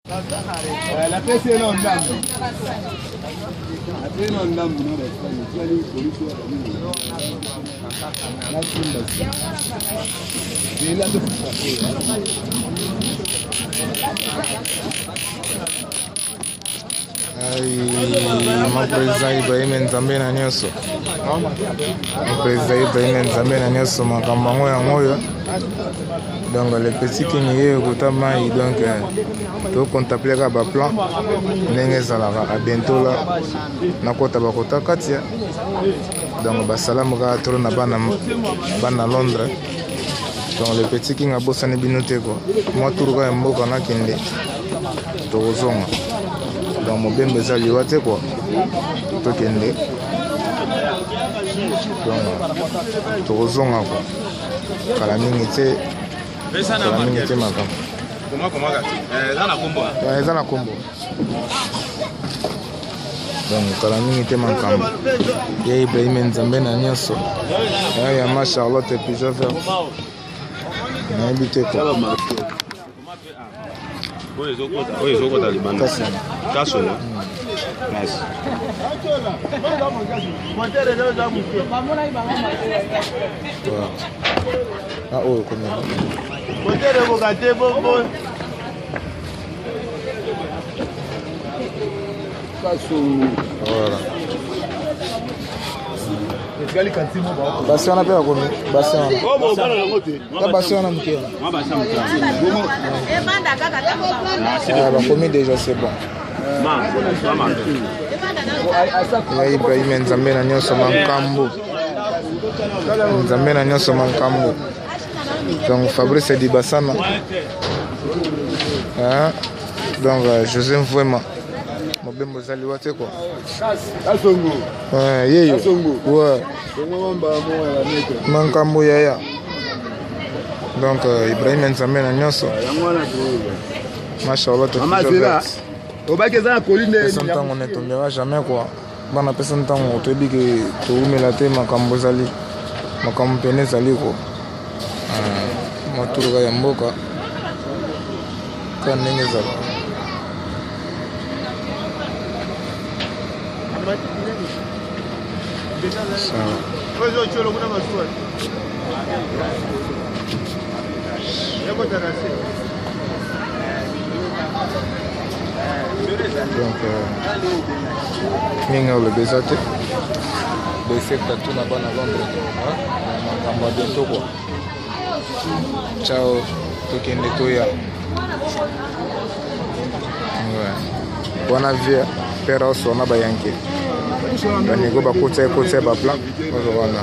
La pesa eno ndambo. Eno ndambo no restaurant. Twali polisi wa nini? Na simba. Bila ndo président Ibrahim Nzambe na nyonso. Président Ibrahim Nzambe na nyonso makambo yango yango. Donc le petit king est kotamai donc to contempler ka ba plan ndenge zalaka a bientôt là nakota bakota katia donc ba salamu ka tro na bana Londres. Donc le petit king a bossé binote quoi moi turuka mboka na kende to kozonga donc mobembe za liwate quoi to kende donc to kozonga quoi kala mingi te makam eza na kombo donc kala mingi te makambo ya Ibrahim Nzambe na nyonso ya ma Charlotte Pigeon Vert nayebi te ko oyo ezokota libanda kaso na merci ah oh combien voilà basi wana pe bakomi basi wana basi wana moke bakomi déjà c'est bon ya Ibrahim Nzambe na nyonso mankambo Nzambe na nyonso mankambo donc Fabrice Dibasana donc José Mvouema mobembo zali wate quoi yeyo ouais mankambo yaya donc Ibrahim Nzambe na nyonso machallah to on ne tombera jamais quoi bana pesa ntango toyebi ke toumela te makambo zali makambo pene zali quoi maturuka ya mboka ka ndenge ezala donc mingi olobeza te boefekta tu na bana Londres makambo ya bientôt quoi ciao tokende toya wana vie pere oso na bayanke banego bakotya ekotya baplan wana